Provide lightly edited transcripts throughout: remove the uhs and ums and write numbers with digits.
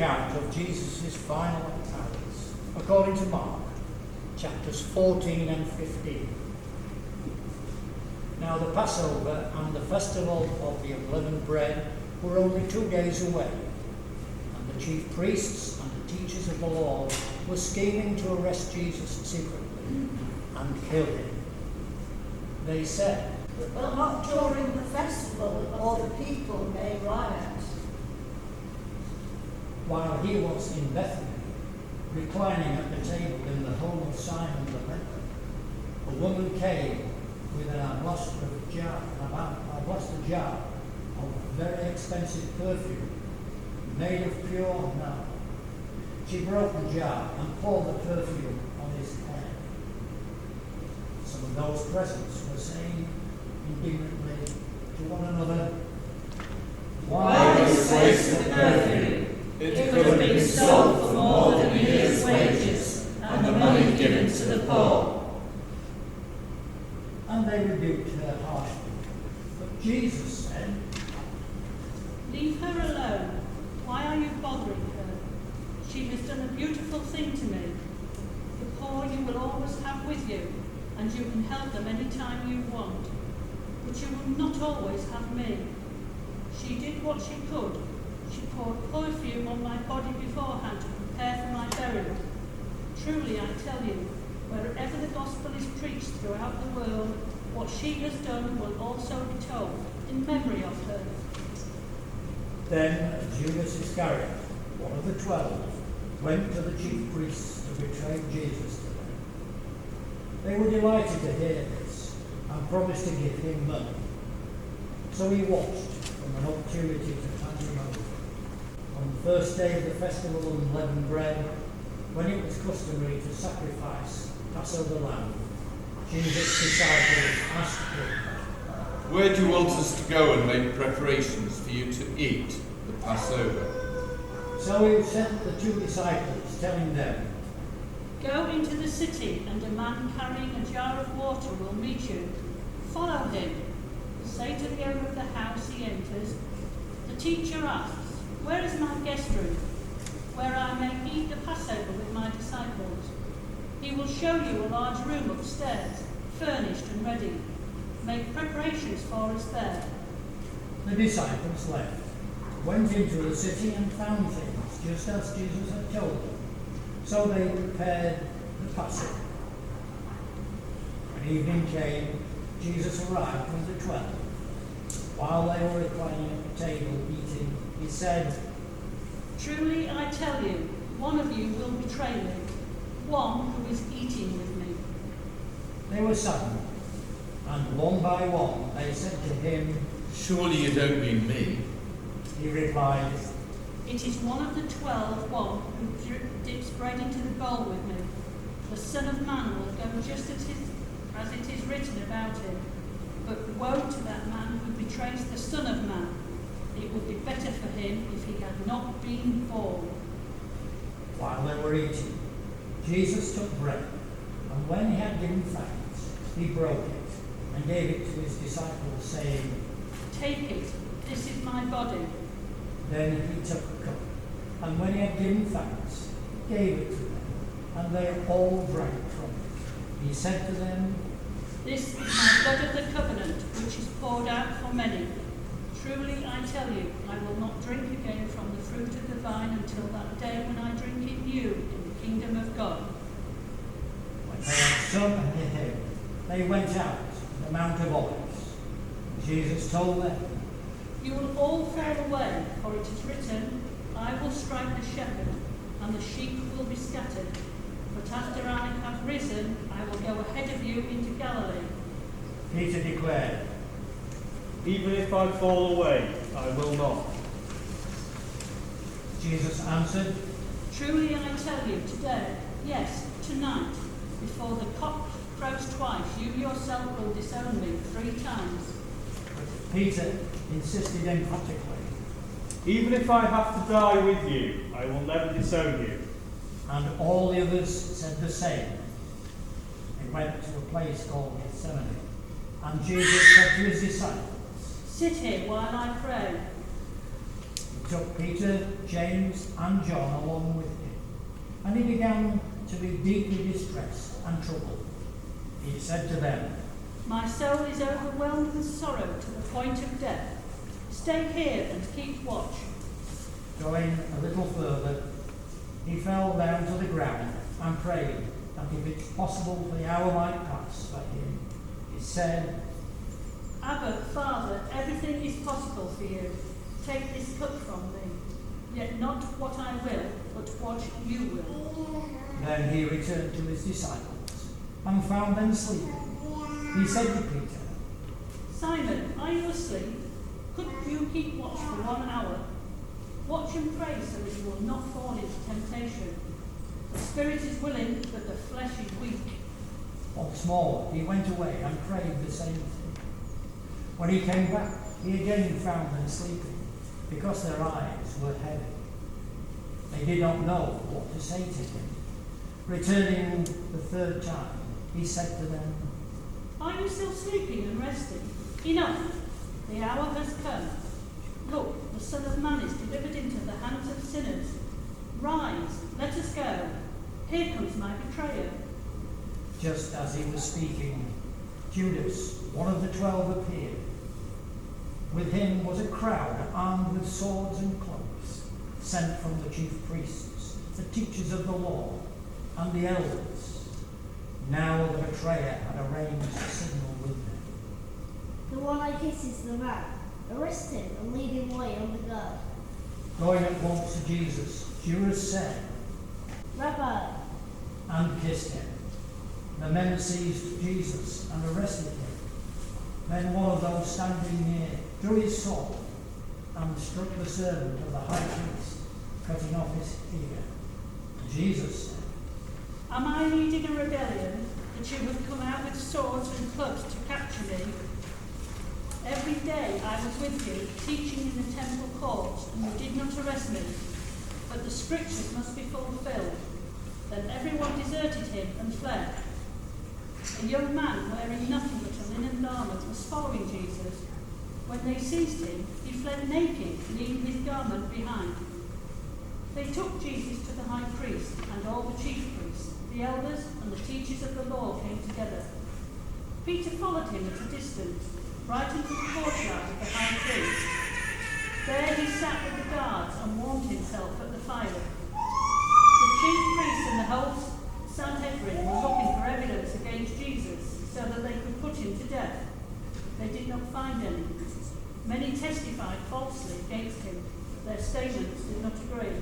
account of Jesus' final appearance, according to Mark, chapters 14 and 15. Now the Passover and the festival of the unleavened bread were only 2 days away, and the chief priests and the teachers of the law were scheming to arrest Jesus secretly and kill him. They said, "But not during the festival, or the people may riot." While he was in Bethany, reclining at the table in the home of Simon the leper, a woman came with an alabaster jar of very expensive perfume, made of pure nard. She broke the jar and poured the perfume on his head. Some of those present were saying indignantly to one another, "Why this waste of perfume? It could have been sold for more than a year's wages, and the money given to the poor." And they rebuked her harshly. But Jesus said, "Leave her alone. Why are you bothering her? She has done a beautiful thing to me. The poor you will always have with you, and you can help them any time you want. But you will not always have me. She did what she could. She poured perfume on my body beforehand to prepare for my burial. Truly, I tell you, wherever the gospel is preached throughout the world, what she has done will also be told in memory of her." Then Judas Iscariot, one of the 12, went to the chief priests to betray Jesus to them. They were delighted to hear this and promised to give him money. So he watched from an opportunity to hand him over. On the first day of the festival of unleavened bread, when it was customary to sacrifice Passover lamb, Jesus' disciples asked him, "Where do you want us to go and make preparations for you to eat the Passover?" So he sent the 2 disciples, telling them, "Go into the city, and a man carrying a jar of water will meet you. Follow him. Say to the owner of the house he enters, 'The teacher asks, where is my guest room, where I may eat the Passover with my disciples?' He will show you a large room upstairs, furnished and ready. Make preparations for us there." The disciples left, went into the city and found things just as Jesus had told them. So they prepared the Passover. When evening came, Jesus arrived with the 12. While they were reclining at the table eating, he said, "Truly I tell you, one of you will betray me, one who is eating with me." They were saddened, and one by one they said to him, "Surely you don't mean me?" He replied, "It is one of the 12, one who dips bread into the bowl with me. The Son of Man will go just as it is written about him. But woe to that man who betrays the Son of Man. It would be better for him if he had not been born." While they were eating, Jesus took bread, and when he had given thanks, he broke it and gave it to his disciples, saying, "Take it, this is my body." Then he took a cup, and when he had given thanks, gave it to them, and they all drank from it. He said to them, "This is my blood of the covenant, which is poured out for many. Truly I tell you, I will not drink again from the fruit of the vine until that day when I drink it new in the kingdom of God." When they had sung a hymn, they went out to the Mount of Olives. Jesus told them, "You will all fall away, for it is written, I will strike the shepherd, and the sheep will be scattered. But after I have risen, I will go ahead of you into Galilee." Peter declared, "Even if I fall away, I will not." Jesus answered, "Truly I tell you, today, yes, tonight, before the cock crows twice, you yourself will disown me 3 times. But Peter insisted emphatically, "Even if I have to die with you, I will never disown you." and all the others said the same. They went to a place called Gethsemane, and Jesus said to his disciples, Sit here while I pray." He took Peter, James, and John along with him, and he began to be deeply distressed and troubled. He said to them, My soul is overwhelmed with sorrow to the point of death. Stay here and keep watch. Going a little further, he fell down to the ground and prayed that if it's possible the hour might pass for him. He said, Abba, Father, everything is possible for you. Take this cup from me. Yet not what I will, but what you will. Then he returned to his disciples and found them sleeping. He said to Peter, Simon, are you asleep? Couldn't you keep watch for 1 hour? Watch and pray so that you will not fall into temptation. The spirit is willing, but the flesh is weak. once more he went away and prayed the same thing. When he came back, he again found them sleeping, because their eyes were heavy. They did not know what to say to him. Returning the third time, he said to them, Are you still sleeping and resting? Enough! The hour has come. Look, the Son of Man is delivered into the hands of sinners. Rise, let us go. Here comes my betrayer. Just as he was speaking, Judas, one of the 12, appeared. With him was a crowd armed with swords and cloaks, sent from the chief priests, the teachers of the law, and the elders. Now the betrayer had arranged a signal with them. The one I kiss is the man. Arrest him and lead him away on the guard. Going at once to Jesus, Judas said, Rabbi, and kissed him. The men seized Jesus and arrested him. Then one of those standing near drew his sword and struck the servant of the high priest, cutting off his ear. Jesus said, Am I leading a rebellion that you have come out with swords and clubs to capture me? Every day I was with you, teaching in the temple courts, and you did not arrest me. But the scriptures must be fulfilled. Then everyone deserted him and fled. A young man wearing nothing but a linen garment was following Jesus. When they seized him, he fled naked, leaving his garment behind. They took Jesus to the high priest, and all the chief priests, the elders, and the teachers of the law came together. Peter followed him at a distance, right into the courtyard of the high priest. There he sat with the guards and warmed himself at the fire. The chief priests and the whole Sanhedrin were looking for evidence against Jesus so that they could put him to death. They did not find any. Many testified falsely against him. Their statements did not agree.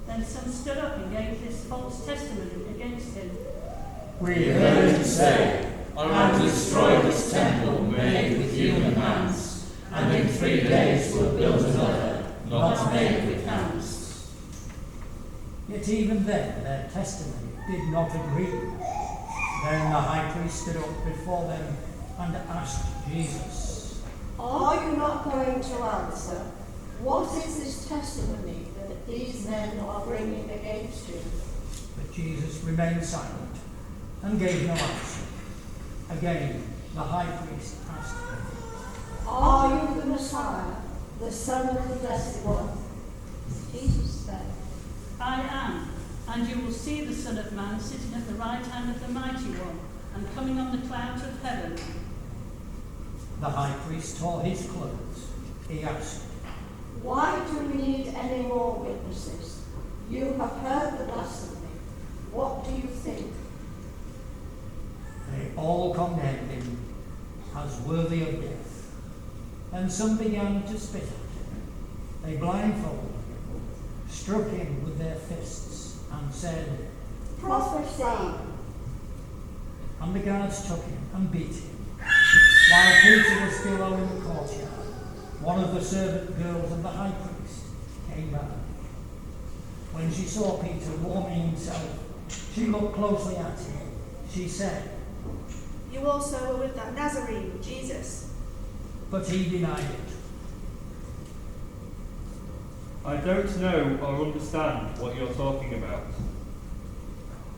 Then some stood up and gave this false testimony against him. We heard him say, I will destroy this temple made with human hands, and in 3 days will build another, not made with hands. Yet even then their testimony did not agree. Then the high priest stood up before them and asked Jesus, Are you not going to answer? What is this testimony that these men are bringing against you? But Jesus remained silent and gave no answer. Again, the high priest asked him, Are you the Messiah, the Son of the Blessed One? Jesus said, I am, and you will see the Son of Man sitting at the right hand of the Mighty One, and coming on the clouds of heaven. The high priest tore his clothes. He asked, Why do we need any more witnesses? You have heard the blasphemy. What do you think? They all condemned him as worthy of death. And some began to spit at him. They blindfolded him, struck him with their fists, and said, Prophesy. And the guards took him and beat him. While Peter was still out in the courtyard, one of the servant girls of the high priest came back. When she saw Peter warming himself, she looked closely at him. She said, You also were with that Nazarene, Jesus. but he denied it. I don't know or understand what you're talking about.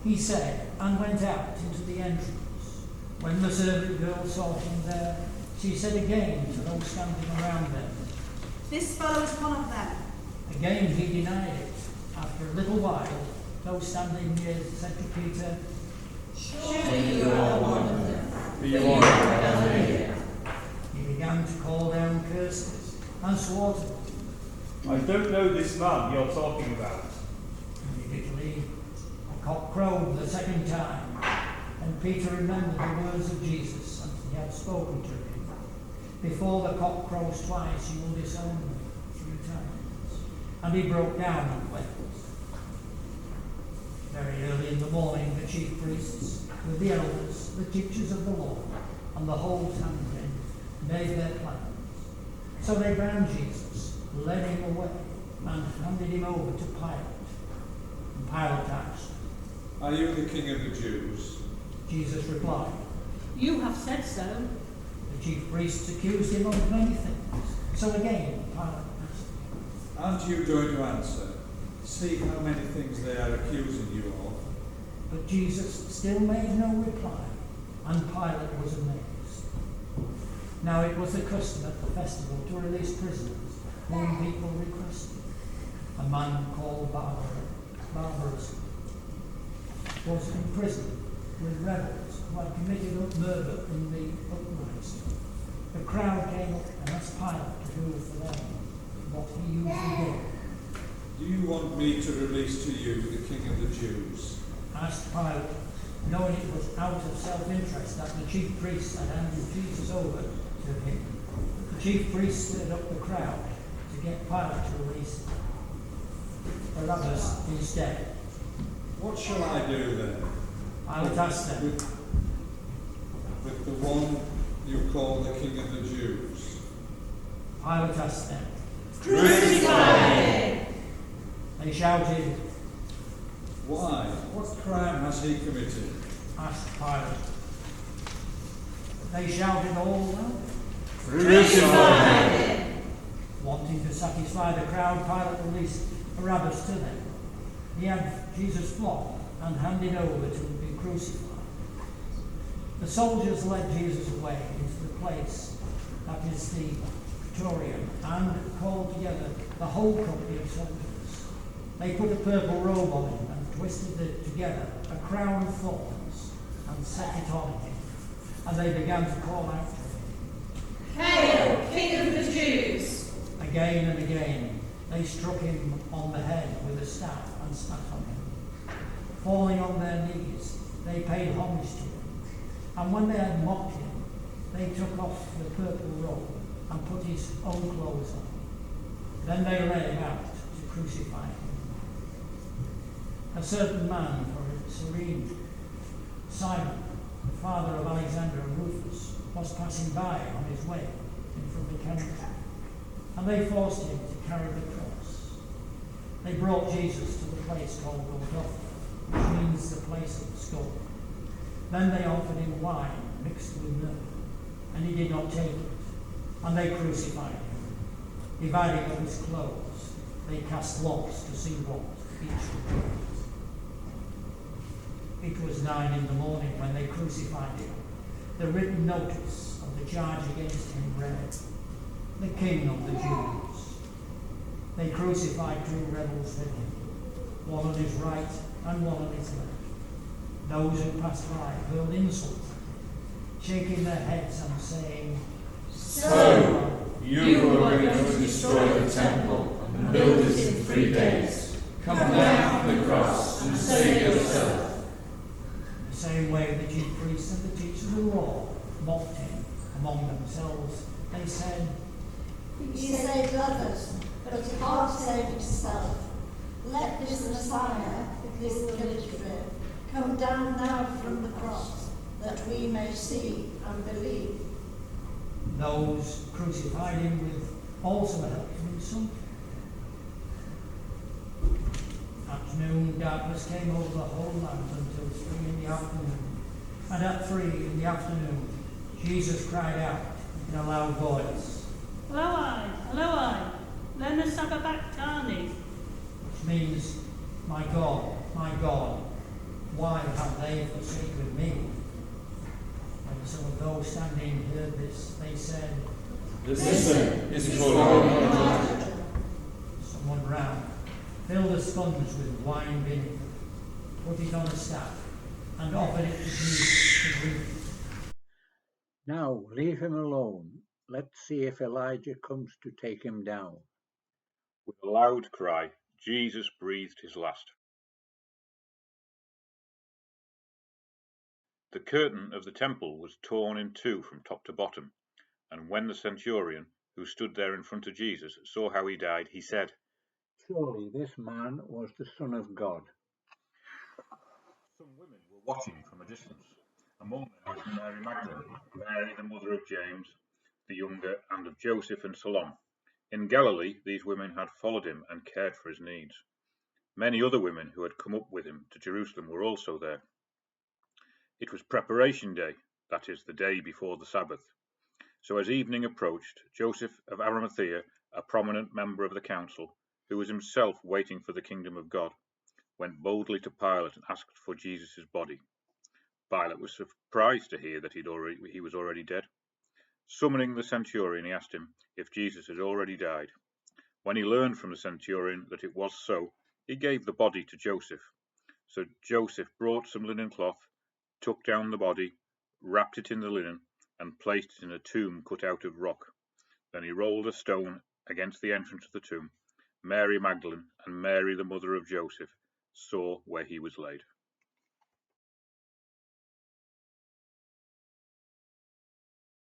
He said, and went out into the entrance. When the servant girl saw him there, she said again to those standing around them, This fellow is one of them. Again he denied it. After a little while, those standing near said to Peter, Surely you are one of them, For you are a Galilean. he began to call down curses and swore to them. I don't know this man you're talking about. Immediately, a cock crowed the second time, and Peter remembered the words of Jesus and he had spoken to him. Before the cock crows twice, you will disown me 3 times. And he broke down and wept. Very early in the morning, the chief priests, with the elders, the teachers of the law, and the whole Sanhedrin made their plans. So they bound Jesus, led him away, and handed him over to Pilate. And Pilate asked, Are you the King of the Jews? Jesus replied. You have said so. The chief priests accused him of many things. So again, Pilate asked, Aren't you going to answer? See how many things they are accusing you of. but Jesus still made no reply, and Pilate was amazed. Now it was the custom at the festival to release prisoners whom people requested. A man called Barabbas was in prison with rebels who had committed murder in the uprising. The crowd came up and asked Pilate to do for them what he usually did. Do you want me to release to you the King of the Jews? Asked Pilate, knowing it was out of self-interest that the chief priests had handed Jesus over to him. The chief priests stirred up the crowd to get Pilate to release Barabbas instead. What shall I do then Pilate asked them, with the one you call the King of the Jews? Pilate asked them. Crucify him! They shouted, Why? What crime has he committed? asked Pilate. They shouted all louder. Crucify him! Wanting to satisfy the crowd, Pilate released Barabbas to them. He had Jesus flogged and handed over to be crucified. The soldiers led Jesus away into the place that is the Praetorium and called together the whole company of soldiers. They put a purple robe on him and twisted it together, a crown of thorns, and set it on him. And they began to call out to him, Hail, King of the Jews! Again and again, they struck him on the head with a staff and spat on him. Falling on their knees, they paid homage to him. And when they had mocked him, they took off the purple robe and put his own clothes on. Then they led him out to crucify him. A certain man from Cyrene, Simon, the father of Alexander and Rufus, was passing by on his way from the country, and they forced him to carry the cross. They brought Jesus to the place called Golgotha, which means the place of the skull. Then they offered him wine mixed with myrrh, and he did not take it, and they crucified him. Dividing up his clothes, they cast lots to see what each would get. It was 9 in the morning when they crucified him. The written notice of the charge against him read, "The King of the Jews." They crucified 2 rebels with him, one on his right and one on his left. Those who passed by hurled insults at him, shaking their heads and saying, So, you who are going to destroy the temple and build it in 3 days, come down from the cross and save yourself. The same way the chief priests and the teachers of the law mocked him among themselves. They said, He saved others, but he can't save himself. Let this Messiah, this guilty friend, come down now from the cross, that we may see and believe. those crucified him with also helped him insulted. At noon, darkness came over the whole land until 3 in the afternoon. And at 3 in the afternoon, Jesus cried out in a loud voice, Eloi, Eloi, lema sabachthani, which means, my God, why have they forsaken me? When some of those standing heard this, they said, The cistern is full of water. Someone round. Fill the sponge with wine vinegar. Put it on a staff and offer it to Jesus to drink. Now leave him alone. Let's see if Elijah comes to take him down. With a loud cry, Jesus breathed his last. The curtain of the temple was torn in two from top to bottom, and when the centurion, who stood there in front of Jesus, saw how he died, he said, Surely this man was the Son of God. Some women were watching from a distance. Among them was Mary Magdalene, Mary the mother of James the younger, and of Joseph and Salome. In Galilee these women had followed him and cared for his needs. Many other women who had come up with him to Jerusalem were also there. It was preparation day, that is, the day before the Sabbath. So as evening approached, Joseph of Arimathea, a prominent member of the council, who was himself waiting for the kingdom of God, went boldly to Pilate and asked for Jesus' body. Pilate was surprised to hear that he was already dead. Summoning the centurion, he asked him if Jesus had already died. When he learned from the centurion that it was so, he gave the body to Joseph. So Joseph brought some linen cloth, took down the body, wrapped it in the linen, and placed it in a tomb cut out of rock. Then he rolled a stone against the entrance of the tomb. Mary Magdalene and Mary the mother of Joseph saw where he was laid.